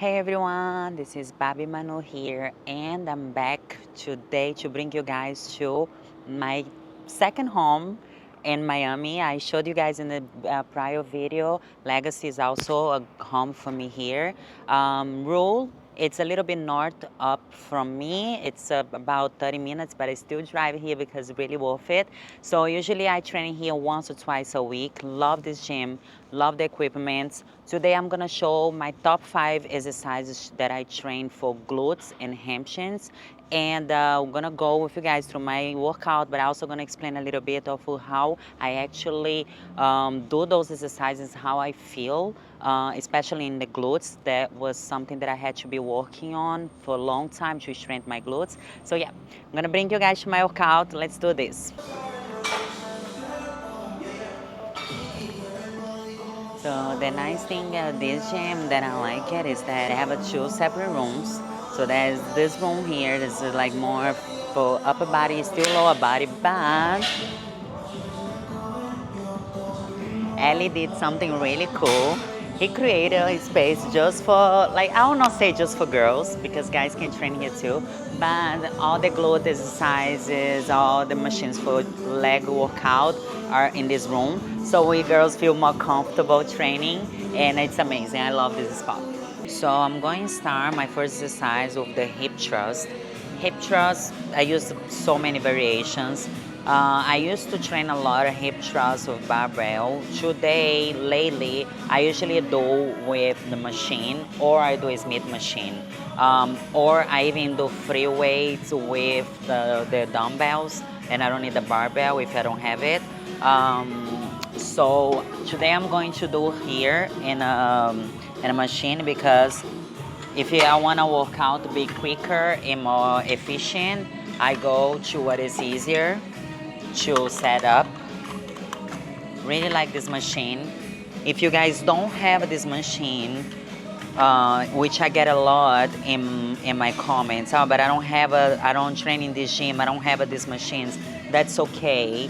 Hey everyone, this is Babi Manu here, and I'm back today to bring you guys to my second home in Miami. I showed you guys in the prior video. Legacy is also a home for me here. Rule, it's a little bit north up from me. It's about 30 minutes, but I still drive here because it's really worth it. So usually I train here once or twice a week. Love this gym, love the equipment. Today I'm gonna show my top 5 exercises that I train for glutes and hamstrings. And I'm gonna go with you guys through my workout, but I'm also gonna explain a little bit of how I actually do those exercises, how I feel, especially in the glutes. That was something that I had to be working on for a long time to strengthen my glutes. So yeah, I'm gonna bring you guys to my workout. Let's do this. So the nice thing this gym that I like it is that I have two separate rooms. So there's this room here. This is like more for upper body, still lower body, but Ellie did something really cool. He created a space just for, like, I will not say just for girls because guys can train here too, but all the glute exercises, all the machines for leg workout are in this room. So we girls feel more comfortable training, and it's amazing. I love this spot. So I'm going to start my first exercise with the hip thrust. Hip thrust, I use so many variations. I used to train a lot of hip thrusts with barbell. Today, lately, I usually do with the machine, or I do a Smith machine. Or I even do free weights with the dumbbells, and I don't need the barbell if I don't have it. So today I'm going to do here in a machine because if I want to work out to be quicker and more efficient, I go to what is easier to set up. Really like this machine. If you guys don't have this machine, which I get a lot in my comments, oh, but I don't train in this gym, I don't have these machines. That's okay.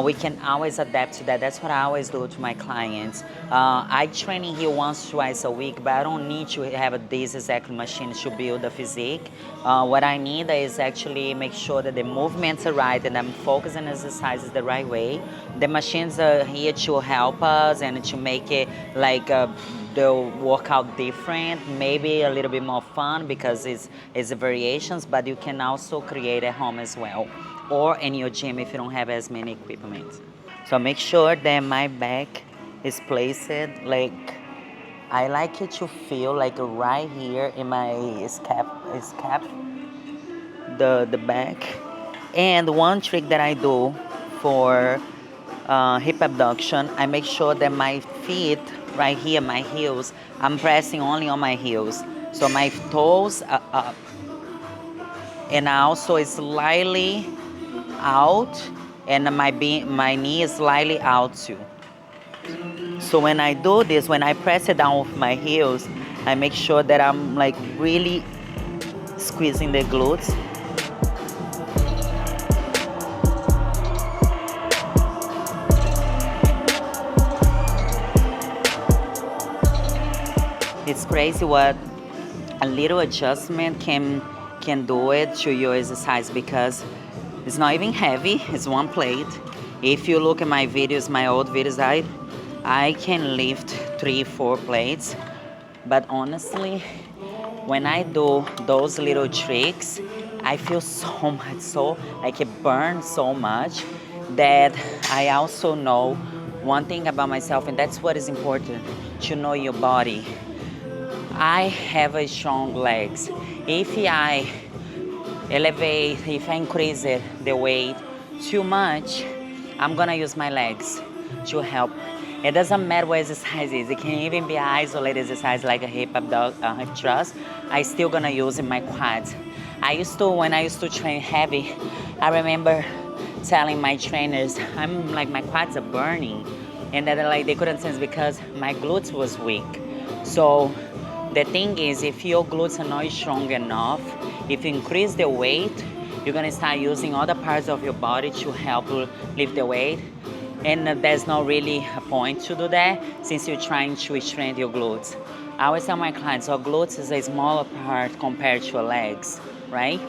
We can always adapt to that. That's what I always do to my clients. I train in here once, twice a week, but I don't need to have this exact machine to build the physique. What I need is actually make sure that the movements are right and I'm focusing exercises the right way. The machines are here to help us and to make it like the workout different, maybe a little bit more fun because it's variations, but you can also create at home as well, or in your gym if you don't have as many equipment. So make sure that my back is placed like I like it to feel like right here in my scap, the back. And one trick that I do for hip abduction, I make sure that my feet right here, my heels, I'm pressing only on my heels. So my toes are up. And I also slightly out, and my knee is slightly out too. So when I do this, when I press it down with my heels, I make sure that I'm like really squeezing the glutes. It's crazy what a little adjustment can do it to your exercise because it's not even heavy. It's one plate. If you look at my videos, my old videos, I can lift 3-4 plates. But honestly, when I do those little tricks, I feel so much, so like it burns so much that I also know one thing about myself, and that's what is important, to know your body. I have a strong legs. If I elevate, if I increase it, the weight too much, I'm gonna use my legs to help. It doesn't matter what exercise is. It can even be an isolated exercise like a hip thrust. I still gonna use in my quads. When I used to train heavy, I remember telling my trainers, I'm like my quads are burning, and that like they couldn't sense because my glutes was weak. So the thing is, if your glutes are not strong enough, if you increase the weight, you're gonna start using other parts of your body to help lift the weight. And there's not really a point to do that since you're trying to strengthen your glutes. I always tell my clients, so glutes is a smaller part compared to your legs, right?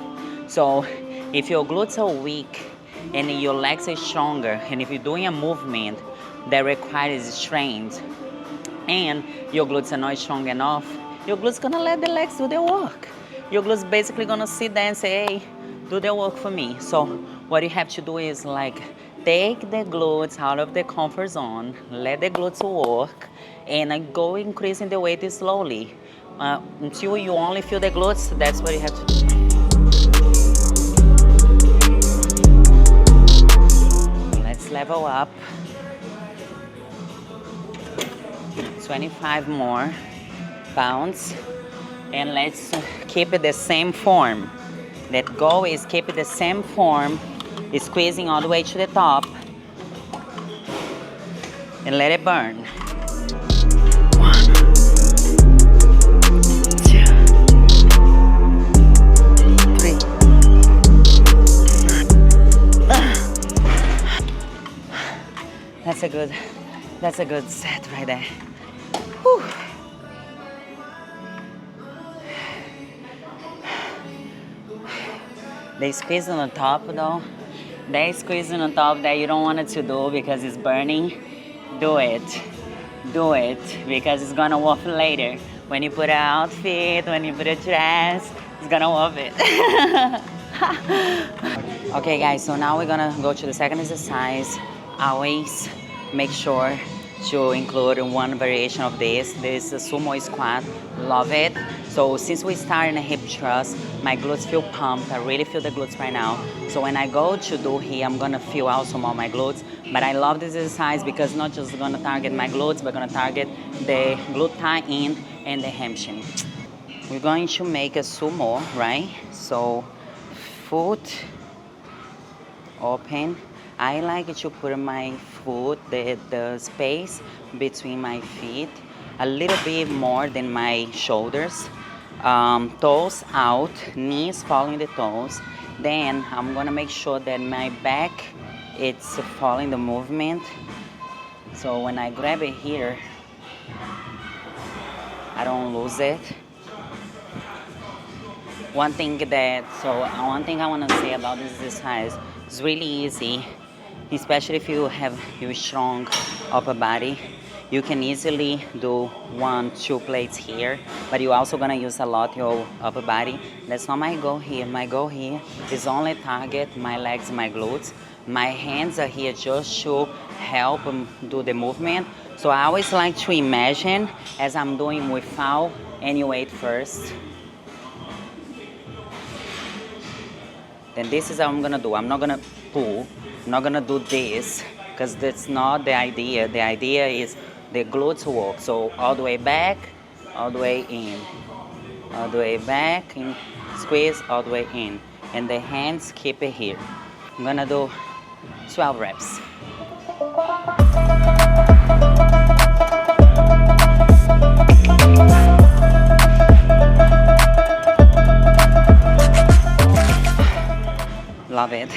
So if your glutes are weak and your legs are stronger, and if you're doing a movement that requires strength and your glutes are not strong enough, your glutes gonna let the legs do the work. Your glutes basically gonna sit there and say, hey, do the work for me. So what you have to do is like take the glutes out of the comfort zone, let the glutes work, and go increasing the weight slowly. Until you only feel the glutes, that's what you have to do. Let's level up. 25 more pounds. And let's keep it the same form. That goal is keep it the same form, squeezing all the way to the top, and let it burn. 1, 2, 3. That's a good set right there. Whew. They squeeze on the top though. They squeeze on the top that you don't want it to do because it's burning. Do it. Do it because it's gonna work later. When you put an outfit, when you put a dress, it's gonna work it. Okay guys, so now we're gonna go to the second exercise. Always make sure to include one variation of this. This is a Sumo squat, love it. So since we start in a hip thrust, my glutes feel pumped. I really feel the glutes right now. So when I go to do here, I'm gonna feel also more my glutes. But I love this exercise because not just gonna target my glutes, but gonna target the glute tie-in and the hamstring. We're going to make a Sumo, right? So foot open. I like to put my foot, the space between my feet, a little bit more than my shoulders. Toes out, knees following the toes. Then I'm gonna make sure that my back it's following the movement. So when I grab it here, I don't lose it. One thing I want to say about this exercise, it's really easy, especially if you have your strong upper body. You can easily do 1-2 plates here, but you're also gonna use a lot your upper body. That's not my goal here. My goal here is only target my legs, my glutes. My hands are here just to help do the movement. So I always like to imagine as I'm doing without any weight first. Then this is how I'm gonna do. I'm not gonna pull, I'm not gonna do this, because that's not the idea. The idea is the glutes work. So all the way back, all the way in. All the way back, and squeeze all the way in. And the hands keep it here. I'm gonna do 12 reps. Love it.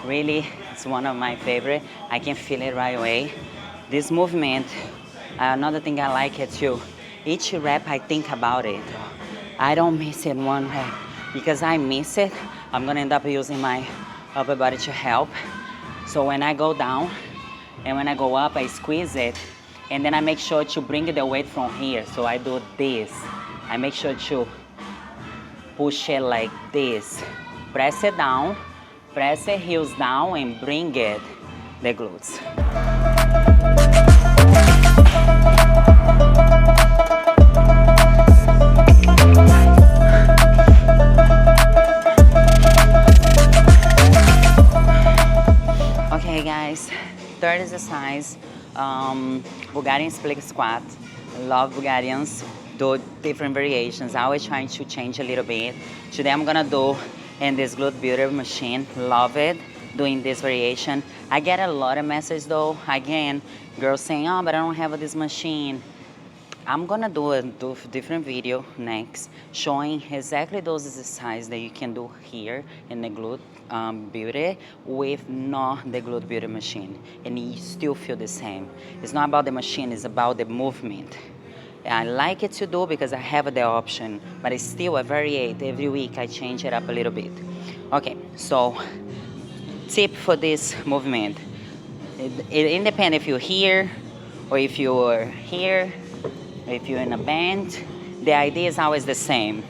Really, it's one of my favorite. I can feel it right away. This movement, another thing I like it too. Each rep I think about it. I don't miss it one rep. Because I miss it, I'm gonna end up using my upper body to help. So when I go down and when I go up, I squeeze it. And then I make sure to bring the weight from here. So I do this. I make sure to push it like this. Press it down, press the heels down and bring it, the glutes. Okay guys, third exercise, Bulgarian split squat. Love Bulgarians, do different variations. I always trying to change a little bit. Today I'm gonna do in this glute builder machine. Love it, doing this variation. I get a lot of messages though, again, girls saying, oh, but I don't have this machine. I'm gonna do a different video next, showing exactly those exercises that you can do here in the glute builder with not the glute builder machine, and you still feel the same. It's not about the machine, it's about the movement. I like it to do because I have the option, but it's still a variate. Every week I change it up a little bit. Okay, so tip for this movement. It depends if you're here or if you're here, or if you're in a band. The idea is always the same.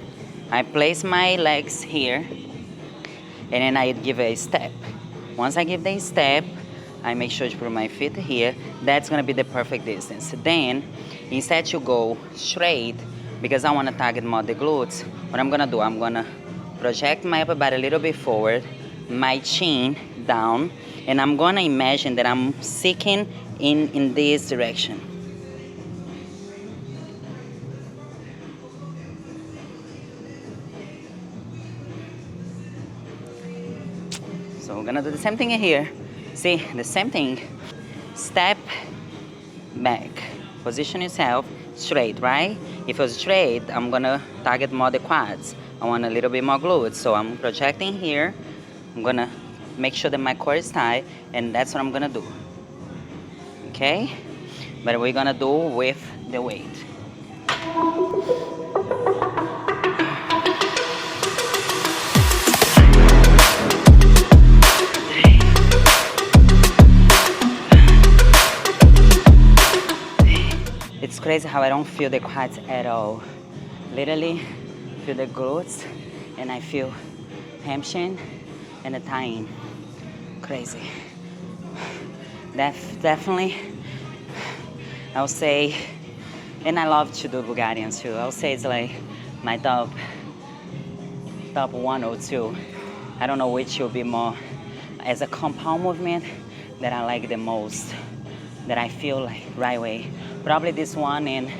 I place my legs here and then I give a step. Once I give the step, I make sure to put my feet here. That's gonna be the perfect distance. Then, instead to go straight, because I wanna target more the glutes, what I'm gonna do, I'm gonna project my upper body a little bit forward, my chin down, and I'm gonna imagine that I'm seeking in this direction. So we're gonna do the same thing here. See, the same thing. Step back. Position yourself straight, right? If it's straight, I'm gonna target more the quads. I want a little bit more glutes. So I'm projecting here. I'm gonna make sure that my core is tight, and that's what I'm gonna do. Okay? But we're gonna do with the weight. It's crazy how I don't feel the quads at all. Literally feel the glutes and I feel hamstring and the thigh. Crazy. Definitely, I would say, and I love to do Bulgarians too. I would say it's like my top one or two. I don't know which will be more as a compound movement that I like the most, that I feel like right away. Probably this one in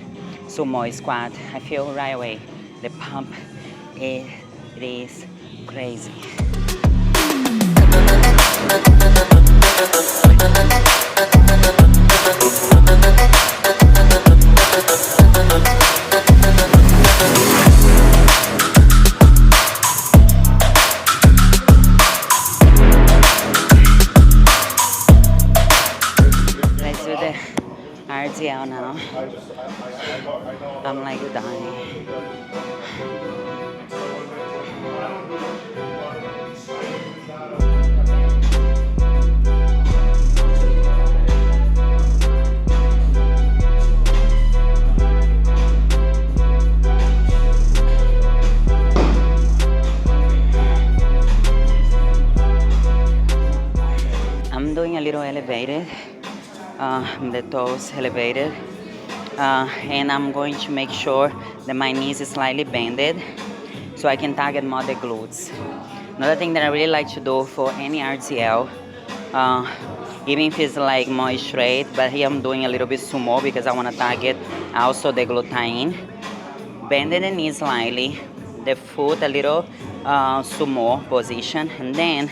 Sumo squat. I feel right away. The pump, it is crazy. Let's do the RDL now. I'm like dying. I'm doing a little elevated, the toes elevated, and I'm going to make sure that my knees is slightly bended so I can target more the glutes. Another thing that I really like to do for any RTL, even if it's like more straight, but here I'm doing a little bit sumo because I want to target also the glute. Bending the knees slightly, the foot a little sumo position, and then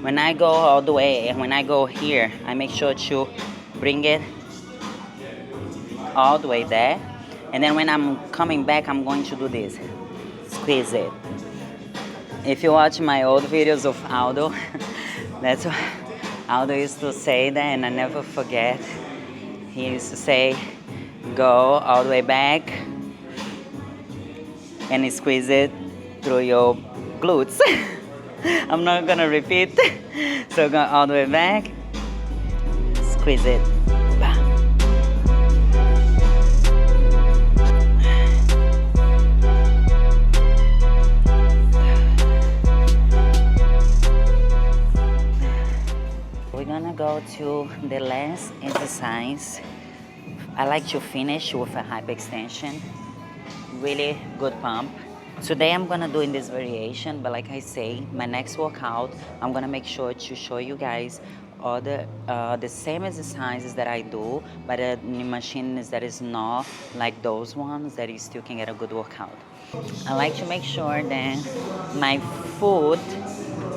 when I go all the way, when I go here, I make sure to bring it all the way there. And then when I'm coming back, I'm going to do this. Squeeze it. If you watch my old videos of Aldo, that's what Aldo used to say that, and I never forget. He used to say, go all the way back and squeeze it through your glutes. I'm not gonna repeat. So go all the way back, squeeze it. We're gonna go to the last exercise. I like to finish with a hyperextension. Really good pump. Today I'm gonna do in this variation, but like I say, my next workout, I'm gonna make sure to show you guys all the same exercises that I do, but the machines that is not like those ones that you still can get a good workout. I like to make sure that my foot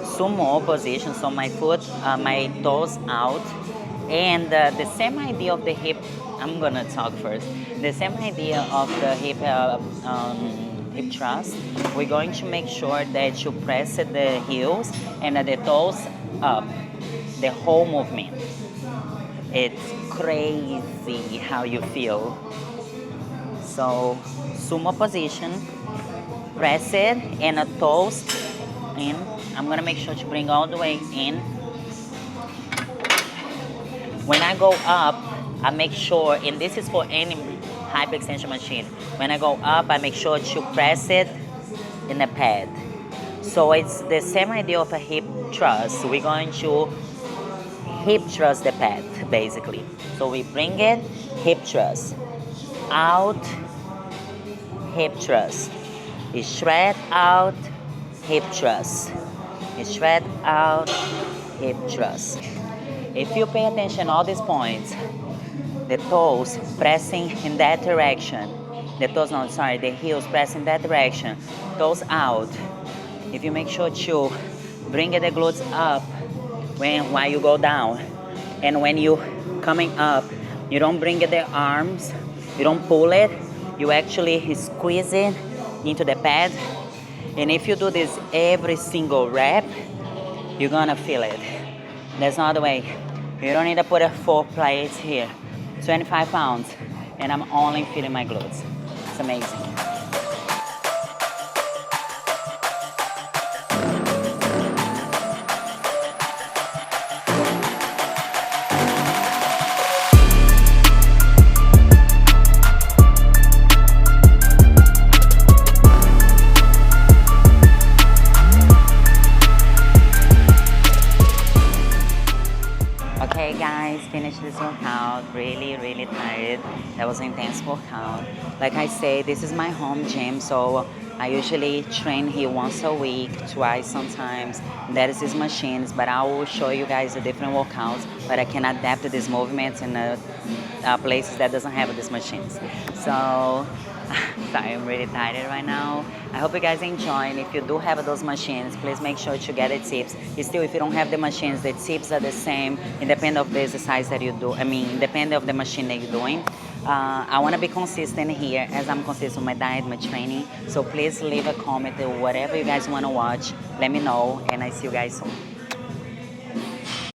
sumo position, so my foot, my toes out, and the same idea of the hip. I'm gonna talk first. The same idea of the hip hip thrust. We're going to make sure that you press the heels and the toes up, the whole movement. It's crazy how you feel. So sumo position, press it and a toes in. I'm gonna make sure to bring all the way in. When I go up, I make sure, and this is for any hyperextension machine. When I go up, I make sure to press it in the pad. So it's the same idea of a hip thrust. We're going to hip thrust the pad, basically. So we bring it, hip thrust, out, hip thrust. We shred out, hip thrust. We shred out, hip thrust. If you pay attention all these points, the toes pressing in that direction, the heels pressing that direction, toes out. If you make sure to bring the glutes up while you go down, and when you coming up, you don't bring the arms, you don't pull it, you actually squeeze it into the pad. And if you do this every single rep, you're gonna feel it. There's no other way. You don't need to put a 4 plates here. 25 pounds, and I'm only feeling my glutes. It's amazing. Okay guys, finished this workout. Really tired. That was an intense workout. Like I say, this is my home gym, so I usually train here once a week, twice sometimes. That is these machines, but I will show you guys the different workouts, but I can adapt to these movements in places that doesn't have these machines. So sorry, I'm really tired right now. I hope you guys enjoy, and if you do have those machines, please make sure to get the tips. Still, if you don't have the machines, the tips are the same, independent of the exercise that you do. Independent of the machine that you're doing. I want to be consistent here, as I'm consistent with my diet, my training. So please leave a comment, whatever you guys want to watch. Let me know, and I see you guys soon.